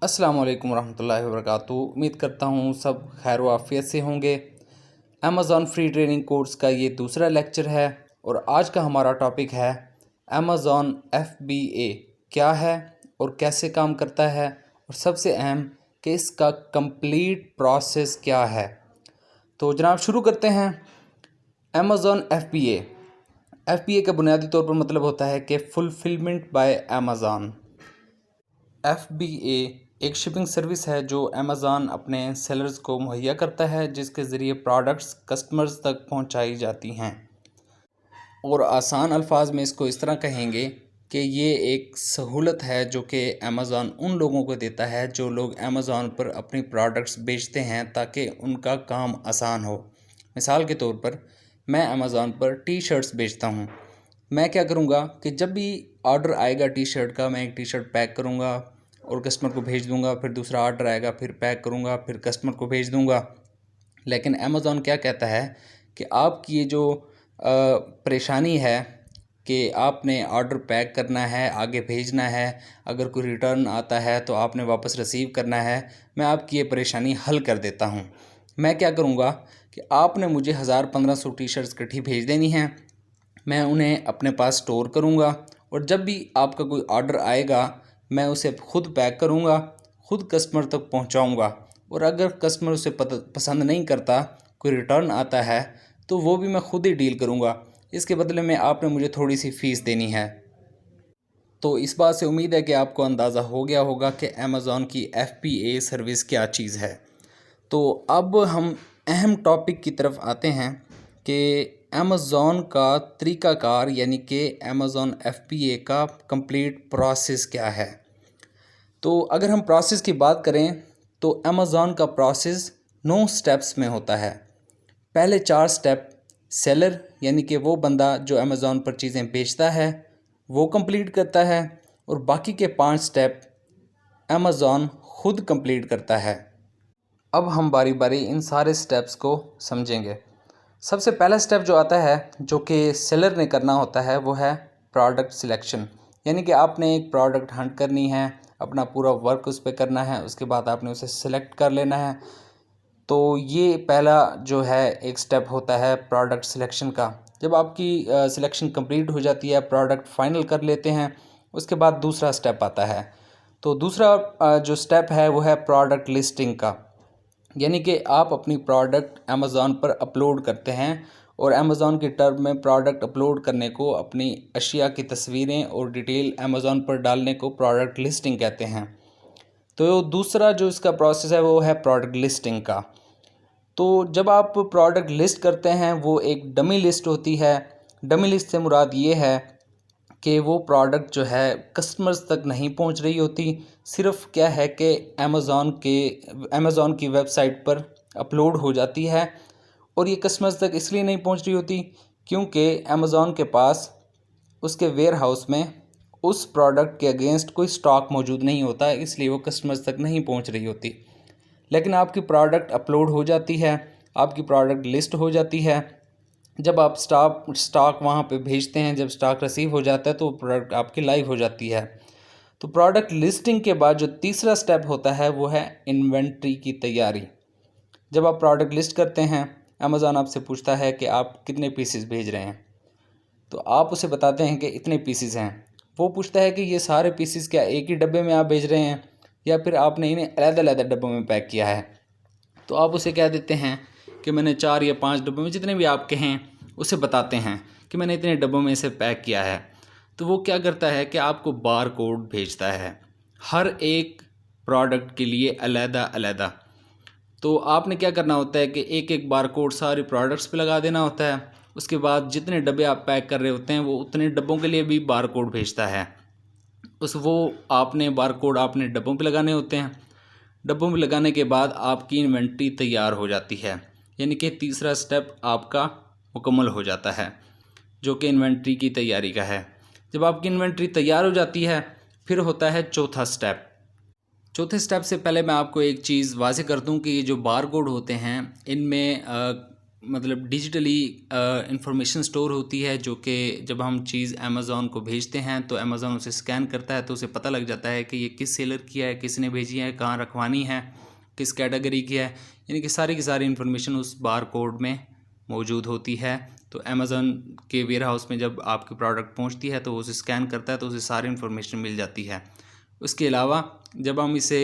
अस्सलाम वालेकुम रहमतुल्लाहि व बरकातुहू। उम्मीद करता हूँ सब खैर व आफियत से होंगे। अमेज़ॉन फ्री ट्रेनिंग कोर्स का ये दूसरा लेक्चर है और आज का हमारा टॉपिक है अमेज़ॉन FBA क्या है और कैसे काम करता है, और सबसे अहम कि इसका कंप्लीट प्रोसेस क्या है। तो जनाब शुरू करते हैं। अमेज़ॉन FBA का बुनियादी तौर पर मतलब होता है कि फुलफिलमेंट बाय अमेज़ॉन। FBA एक शिपिंग सर्विस है जो अमेज़ॉन अपने सेलर्स को मुहैया करता है, जिसके ज़रिए प्रोडक्ट्स कस्टमर्स तक पहुंचाई जाती हैं। और आसान अल्फाज में इसको इस तरह कहेंगे कि ये एक सहूलत है जो कि अमेज़ॉन उन लोगों को देता है जो लोग अमेज़ॉन पर अपनी प्रोडक्ट्स बेचते हैं, ताकि उनका काम आसान हो। मिसाल के तौर पर मैं अमेज़ॉन पर टी शर्ट्स बेचता हूँ। मैं क्या करूँगा कि जब भी ऑर्डर आएगा टी शर्ट का, मैं एक टी शर्ट पैक करूँगा और कस्टमर को भेज दूँगा। फिर दूसरा ऑर्डर आएगा, फिर पैक करूँगा, फिर कस्टमर को भेज दूँगा। लेकिन अमेज़ॉन क्या कहता है कि आपकी ये जो परेशानी है कि आपने ऑर्डर पैक करना है, आगे भेजना है, अगर कोई रिटर्न आता है तो आपने वापस रिसीव करना है, मैं आपकी ये परेशानी हल कर देता हूँ। मैं क्या करूँगा कि आपने मुझे 1000-1500 टी शर्ट्स इकट्ठी भेज देनी है। मैं उन्हें अपने पास स्टोर करूँगा और जब भी आपका कोई ऑर्डर आएगा मैं उसे खुद पैक करूँगा, खुद कस्टमर तक पहुँचाऊँगा। और अगर कस्टमर उसे पसंद नहीं करता, कोई रिटर्न आता है, तो वो भी मैं खुद ही डील करूँगा। इसके बदले में आपने मुझे थोड़ी सी फ़ीस देनी है। तो इस बात से उम्मीद है कि आपको अंदाज़ा हो गया होगा कि अमेज़ॉन की FBA सर्विस क्या चीज़ है। तो अब हम अहम टॉपिक की तरफ आते हैं कि अमेज़ॉन का तरीक़ाकार, यानी कि अमेज़ॉन FBA का कंप्लीट प्रोसेस क्या है। तो अगर हम प्रोसेस की बात करें तो अमेज़ॉन का प्रोसेस 9 स्टेप्स में होता है। पहले 4 स्टेप सेलर, यानी कि वो बंदा जो अमेज़ॉन पर चीज़ें बेचता है, वो कंप्लीट करता है, और बाकी के 5 स्टेप अमेज़ॉन खुद कंप्लीट करता है। अब हम बारी बारी इन सारे स्टेप्स को समझेंगे। सबसे पहला स्टेप जो आता है, जो कि सेलर ने करना होता है, वो है प्रोडक्ट सिलेक्शन। यानी कि आपने एक प्रोडक्ट हंट करनी है, अपना पूरा वर्क उस पर करना है, उसके बाद आपने उसे सिलेक्ट कर लेना है। तो ये पहला जो है एक स्टेप होता है प्रोडक्ट सिलेक्शन का। जब आपकी सिलेक्शन कंप्लीट हो जाती है, प्रोडक्ट फाइनल कर लेते हैं, उसके बाद दूसरा स्टेप आता है। तो दूसरा जो स्टेप है वो है प्रोडक्ट लिस्टिंग का। यानी कि आप अपनी प्रोडक्ट अमेज़ॉन पर अपलोड करते हैं, और अमेज़ॉन की टर्म में प्रोडक्ट अपलोड करने को अपनी अशिया की तस्वीरें और डिटेल अमेज़ॉन पर डालने को प्रोडक्ट लिस्टिंग कहते हैं। तो दूसरा जो इसका प्रोसेस है वो है प्रोडक्ट लिस्टिंग का। तो जब आप प्रोडक्ट लिस्ट करते हैं, वो एक डमी लिस्ट होती है। डमी लिस्ट से मुराद ये है कि वो प्रोडक्ट जो है कस्टमर्स तक नहीं पहुंच रही होती, सिर्फ क्या है कि अमेज़ॉन की वेबसाइट पर अपलोड हो जाती है, और ये कस्टमर्स तक इसलिए नहीं पहुंच रही होती क्योंकि अमेज़ॉन के पास उसके वेयर हाउस में उस प्रोडक्ट के अगेंस्ट कोई स्टॉक मौजूद नहीं होता है, इसलिए वो कस्टमर्स तक नहीं पहुंच रही होती। लेकिन आपकी प्रोडक्ट अपलोड हो जाती है, आपकी प्रोडक्ट लिस्ट हो जाती है। जब आप स्टॉक वहाँ पे भेजते हैं, जब स्टॉक रिसीव हो जाता है, तो प्रोडक्ट आपकी लाइव हो जाती है। तो प्रोडक्ट लिस्टिंग के बाद जो तीसरा स्टेप होता है वो है इन्वेंट्री की तैयारी। जब आप प्रोडक्ट लिस्ट करते हैं, अमेज़ॉन आपसे पूछता है कि आप कितने पीसेस भेज रहे हैं, तो आप उसे बताते हैं कि इतने पीसेस हैं। वो पूछता है कि ये सारे पीसेस क्या एक ही डब्बे में आप भेज रहे हैं, या फिर आपने इन्हें अलग-अलग डब्बों में पैक किया है। तो आप उसे कह देते हैं कि मैंने 4 या 5 डब्बों में, जितने भी आप कहें, उसे बताते हैं कि मैंने इतने डब्बों में इसे पैक किया है। तो वो क्या करता है कि आपको बार कोड भेजता है, हर एक प्रोडक्ट के लिए अलग-अलग। तो आपने क्या करना होता है कि एक एक बार कोड सारे प्रोडक्ट्स पे लगा देना होता है। उसके बाद जितने डब्बे आप पैक कर रहे होते हैं, वो उतने डब्बों के लिए भी बार कोड भेजता है। वो आपने बार कोड आपने डब्बों पे लगाने होते हैं। डब्बों में लगाने के बाद आपकी इन्वेंट्री तैयार हो जाती है, यानी कि तीसरा स्टेप आपका मुकम्मल हो जाता है, जो कि इन्वेंट्री की तैयारी का है। जब आपकी इन्वेंट्री तैयार हो जाती है, फिर होता है चौथा स्टेप। चौथे स्टेप से पहले मैं आपको एक चीज़ वाज़ेह कर दूं कि ये जो बार कोड होते हैं, इनमें मतलब डिजिटली इंफॉर्मेशन स्टोर होती है, जो कि जब हम चीज़ अमेज़ॉन को भेजते हैं तो अमेज़ॉन उसे स्कैन करता है, तो उसे पता लग जाता है कि ये किस सेलर की है, किसने भेजी है, कहाँ रखवानी है, किस कैटेगरी की है। यानी कि सारी की सारी इन्फॉर्मेशन उस बार कोड में मौजूद होती है। तो अमेज़ॉन के वेयर हाउस में जब आपकी प्रोडक्ट पहुंचती है तो उसे स्कैन करता है, तो उसे सारी इन्फॉर्मेशन मिल जाती है। उसके अलावा जब हम इसे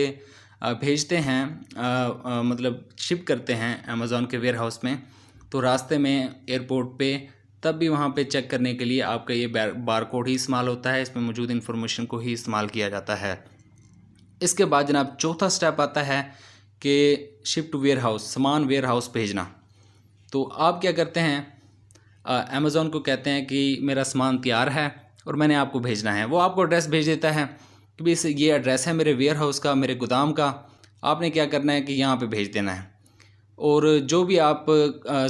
भेजते हैं, मतलब शिप करते हैं अमेज़ॉन के वेयर हाउस में, तो रास्ते में एयरपोर्ट पे तब भी वहाँ पे चेक करने के लिए आपका ये बार कोड ही इस्तेमाल होता है, इसमें मौजूद इन्फॉर्मेशन को ही इस्तेमाल किया जाता है। इसके बाद जनाब चौथा स्टेप आता है कि शिप टू वेयर हाउस, सामान वेयर हाउस भेजना। तो आप क्या करते हैं, अमेज़ॉन को कहते हैं कि मेरा सामान तैयार है और मैंने आपको भेजना है। वो आपको एड्रेस भेज देता है कि भाई ये एड्रेस है मेरे वेयर हाउस का, मेरे गोदाम का, आपने क्या करना है कि यहाँ पे भेज देना है। और जो भी आप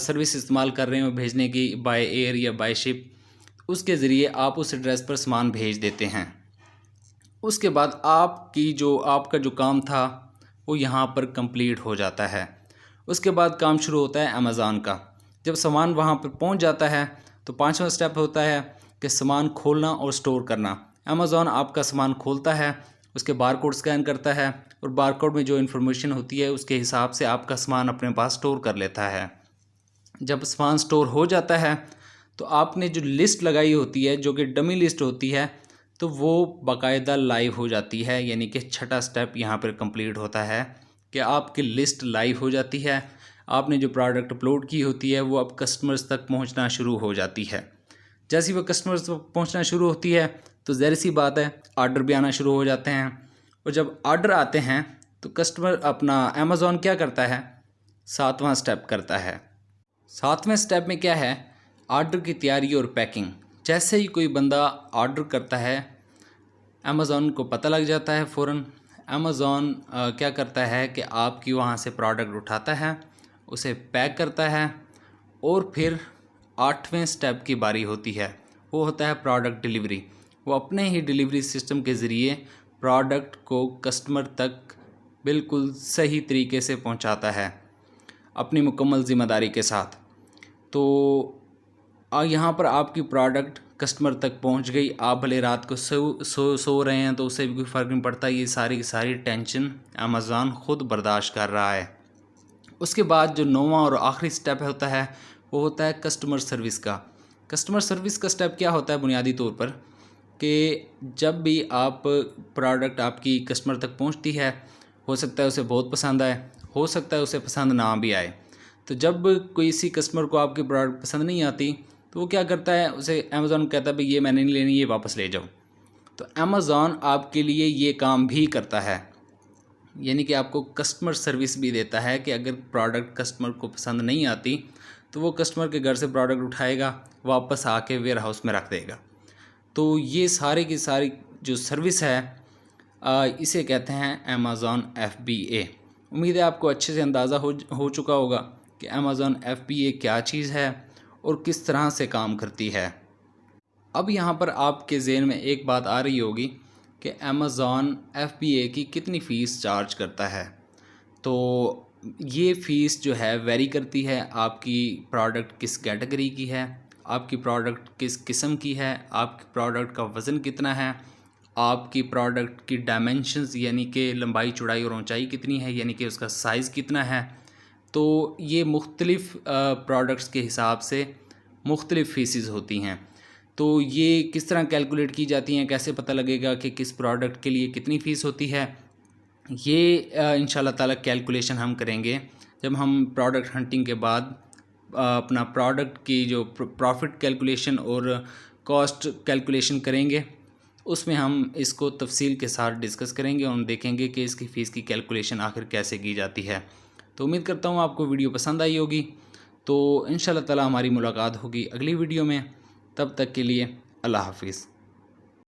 सर्विस इस्तेमाल कर रहे हो भेजने की, बाय एयर या बाय शिप, उसके ज़रिए आप उस एड्रेस पर सामान भेज देते हैं। उसके बाद आपका जो काम था वो यहाँ पर कंप्लीट हो जाता है। उसके बाद काम शुरू होता है अमेज़ॉन का। जब सामान वहाँ पर पहुँच जाता है तो पांचवा स्टेप होता है कि सामान खोलना और स्टोर करना। अमेज़ॉन आपका सामान खोलता है, उसके बारकोड स्कैन करता है और बारकोड में जो इन्फॉर्मेशन होती है उसके हिसाब से आपका सामान अपने पास स्टोर कर लेता है। जब सामान स्टोर हो जाता है तो आपने जो लिस्ट लगाई होती है, जो कि डमी लिस्ट होती है, तो वो बाकायदा लाइव हो जाती है। यानी कि छठा स्टेप यहाँ पर कंप्लीट होता है कि आपकी लिस्ट लाइव हो जाती है। आपने जो प्रोडक्ट अपलोड की होती है वो अब कस्टमर्स तक पहुँचना शुरू हो जाती है। जैसे ही वो कस्टमर्स तक पहुँचना शुरू होती है तो ज़ाहिर सी बात है ऑर्डर भी आना शुरू हो जाते हैं। और जब ऑर्डर आते हैं तो कस्टमर अपना अमेज़ॉन क्या करता है, सातवां स्टेप करता है। सातवें स्टेप में क्या है, ऑर्डर की तैयारी और पैकिंग। जैसे ही कोई बंदा ऑर्डर करता है अमेज़ॉन को पता लग जाता है फ़ौरन। अमेज़ॉन क्या करता है कि आपकी वहाँ से प्रोडक्ट उठाता है, उसे पैक करता है और फिर आठवें स्टेप की बारी होती है, वो होता है प्रोडक्ट डिलीवरी। वो अपने ही डिलीवरी सिस्टम के ज़रिए प्रोडक्ट को कस्टमर तक बिल्कुल सही तरीके से पहुंचाता है अपनी मुकम्मल ज़िम्मेदारी के साथ। तो यहाँ पर आपकी प्रोडक्ट कस्टमर तक पहुंच गई। आप भले रात को सो रहे हैं तो उससे भी कोई फ़र्क नहीं पड़ता, ये सारी की सारी टेंशन अमेज़ॉन ख़ुद बर्दाश्त कर रहा है। उसके बाद जो नौवां और आखिरी स्टेप होता है वो होता है कस्टमर सर्विस का। कस्टमर सर्विस का स्टेप क्या होता है बुनियादी तौर पर कि जब भी आप प्रोडक्ट आपकी कस्टमर तक पहुंचती है, हो सकता है उसे बहुत पसंद आए, हो सकता है उसे पसंद ना भी आए। तो जब किसी कस्टमर को आपकी प्रोडक्ट पसंद नहीं आती तो वो क्या करता है, उसे अमेज़ॉन कहता है भाई ये मैंने नहीं लेनी, ये वापस ले जाओ। तो अमेज़ॉन आपके लिए ये काम भी करता है, यानी कि आपको कस्टमर सर्विस भी देता है कि अगर प्रोडक्ट कस्टमर को पसंद नहीं आती तो वो कस्टमर के घर से प्रोडक्ट उठाएगा, वापस आके वेयर हाउस में रख देगा। तो ये सारी की सारी जो सर्विस है इसे कहते हैं अमेज़ॉन FBA। उम्मीद है आपको अच्छे से अंदाज़ा हो चुका होगा कि अमेज़ॉन FBA क्या चीज़ है और किस तरह से काम करती है। अब यहाँ पर आपके ज़हन में एक बात आ रही होगी कि अमेज़ॉन FBA की कितनी फ़ीस चार्ज करता है। तो ये फ़ीस जो है वेरी करती है, आपकी प्रोडक्ट किस कैटेगरी की है, आपकी प्रोडक्ट किस किस्म की है, आपकी प्रोडक्ट का वज़न कितना है, आपकी प्रोडक्ट की डायमेंशंस यानी कि लंबाई चौड़ाई और ऊंचाई कितनी है, यानी कि उसका साइज़ कितना है। तो ये मुख्तलिफ़ प्रोडक्ट्स के हिसाब से मुख्तलिफ़ फ़ीसेस होती हैं। तो ये किस तरह कैलकुलेट की जाती हैं, कैसे पता लगेगा कि किस प्रोडक्ट के लिए कितनी फ़ीस होती है, ये इंशाल्लाह ताला कैलकुलेशन हम करेंगे जब हम प्रोडक्ट हंटिंग के बाद अपना प्रोडक्ट की जो प्रॉफिट कैलकुलेशन और कॉस्ट कैलकुलेशन करेंगे, उसमें हम इसको तफसील के साथ डिस्कस करेंगे और देखेंगे कि इसकी फ़ीस की कैलकुलेशन आखिर कैसे की जाती है। तो उम्मीद करता हूँ आपको वीडियो पसंद आई होगी। तो इंशाल्लाह ताला हमारी मुलाकात होगी अगली वीडियो में। तब तक के लिए अल्लाह हाफ़िज़।